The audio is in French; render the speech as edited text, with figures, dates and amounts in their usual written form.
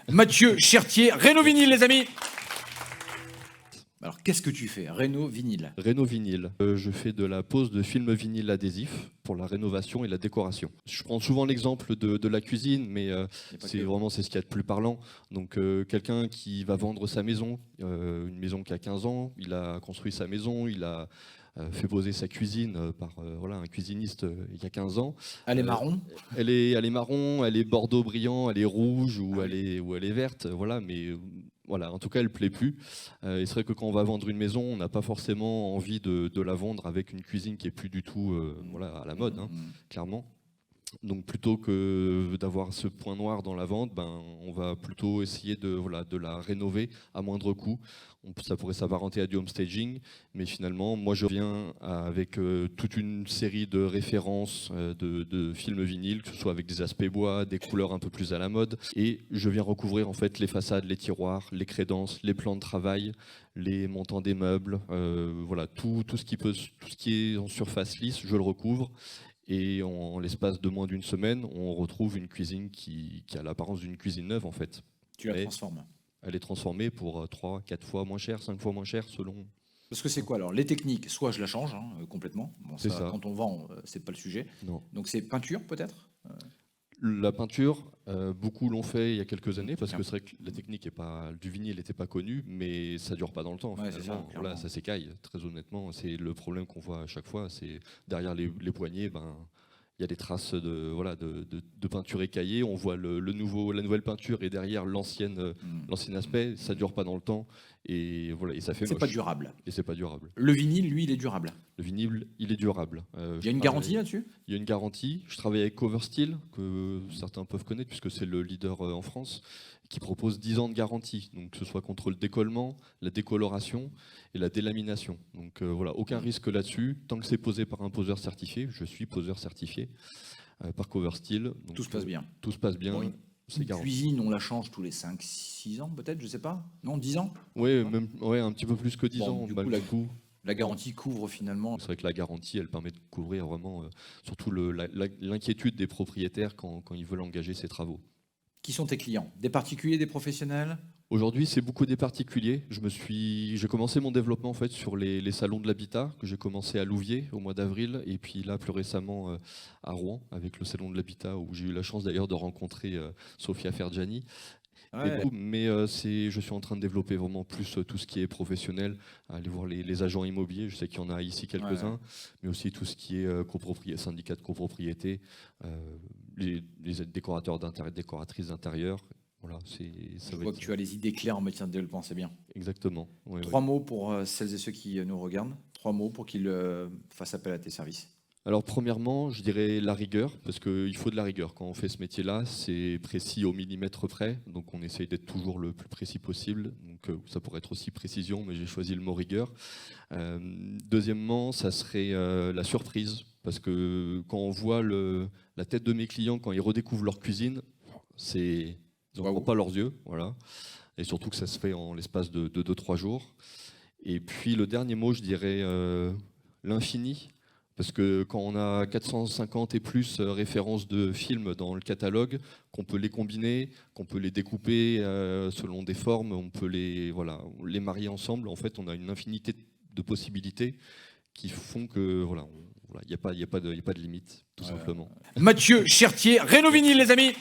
Mathieu Chertier, Renault Vinyle, les amis. Alors, qu'est-ce que tu fais? Renault Vinyle. Renault Vinyle. Je fais de la pose de films vinyle adhésifs pour la rénovation et la décoration. Je prends souvent l'exemple de la cuisine, mais c'est ce qu'il y a de plus parlant. Donc quelqu'un qui va vendre sa maison, une maison qui a 15 ans, il a construit sa maison, il a fait poser sa cuisine par un cuisiniste il y a 15 ans. Elle est marron. Elle est marron, elle est bordeaux brillant, elle est rouge ou elle est verte, voilà, mais voilà, en tout cas, elle ne plaît plus. Et c'est vrai que quand on va vendre une maison, on n'a pas forcément envie de la vendre avec une cuisine qui est plus du tout à la mode, hein, clairement. Donc plutôt que d'avoir ce point noir dans la vente, on va plutôt essayer de la rénover à moindre coût. Ça pourrait s'apparenter à du home staging, mais finalement, moi je viens avec toute une série de références de films vinyles, que ce soit avec des aspects bois, des couleurs un peu plus à la mode, et je viens recouvrir en fait les façades, les tiroirs, les crédences, les plans de travail, les montants des meubles, tout ce qui est en surface lisse, je le recouvre. Et en l'espace de moins d'une semaine, on retrouve une cuisine qui a l'apparence d'une cuisine neuve en fait. Tu la transformes. Elle est transformée pour 3, 4 fois moins cher, 5 fois moins cher selon... Parce que c'est quoi alors? Les techniques, soit je la change complètement. Bon, c'est ça. Quand on vend, c'est pas le sujet. Non. Donc c'est peinture peut-être? La peinture, beaucoup l'ont fait il y a quelques années parce que c'est vrai que la technique du vinyle n'était pas connue, mais ça dure pas dans le temps. Ouais, Ça s'écaille. Très honnêtement, c'est le problème qu'on voit à chaque fois. C'est derrière les poignées, il y a des traces de peinture écaillée. On voit la nouvelle peinture et derrière l'ancien aspect. Ça dure pas dans le temps et ça fait moche. C'est pas durable. Et c'est pas durable. Le vinyle, lui, il est durable. Le vinyle, il est durable. Il y a une garantie là-dessus? Il y a une garantie. Je travaille avec Coversteel, que certains peuvent connaître puisque c'est le leader en France, qui propose 10 ans de garantie. Donc que ce soit contre le décollement, la décoloration et la délamination. Donc aucun risque là-dessus. Tant que c'est posé par un poseur certifié, je suis poseur certifié par Coversteel. Tout se passe bien. Tout se passe bien. Bon, une cuisine, on la change tous les 5-6 ans peut-être, je sais pas. Non, 10 ans? Oui, un petit peu plus que 10 ans. Du coup, la garantie couvre finalement. C'est vrai que la garantie, elle permet de couvrir vraiment surtout l'inquiétude des propriétaires quand ils veulent engager ces travaux. Qui sont tes clients? Des particuliers, des professionnels? Aujourd'hui, c'est beaucoup des particuliers. J'ai commencé mon développement en fait sur les salons de l'habitat que j'ai commencé à Louviers au mois d'avril et puis là plus récemment à Rouen avec le salon de l'habitat où j'ai eu la chance d'ailleurs de rencontrer Sofia Ferjani. Ouais. Je suis en train de développer vraiment plus tout ce qui est professionnel, aller voir les agents immobiliers, je sais qu'il y en a ici quelques-uns, mais aussi tout ce qui est syndicat de copropriété, les décorateurs d'intérieur, décoratrices d'intérieur. Voilà, je vois que tu as les idées claires en matière de développement, c'est bien. Exactement. Oui, 3 mots pour celles et ceux qui nous regardent. 3 mots pour qu'ils fassent appel à tes services. Alors premièrement, je dirais la rigueur, parce qu'il faut de la rigueur. Quand on fait ce métier-là, c'est précis au millimètre près, donc on essaye d'être toujours le plus précis possible. Donc ça pourrait être aussi précision, mais j'ai choisi le mot rigueur. Deuxièmement, ça serait la surprise, parce que quand on voit la tête de mes clients, quand ils redécouvrent leur cuisine, ils n'en croient pas leurs yeux, voilà. Et surtout que ça se fait en l'espace de 2-3 jours. Et puis le dernier mot, je dirais l'infini. Parce que quand on a 450 et plus références de films dans le catalogue, qu'on peut les combiner, qu'on peut les découper selon des formes, on peut les marier ensemble, en fait on a une infinité de possibilités qui font que il n'y a pas de limite, tout simplement. Mathieu Chertier, Renault Vinyle, les amis.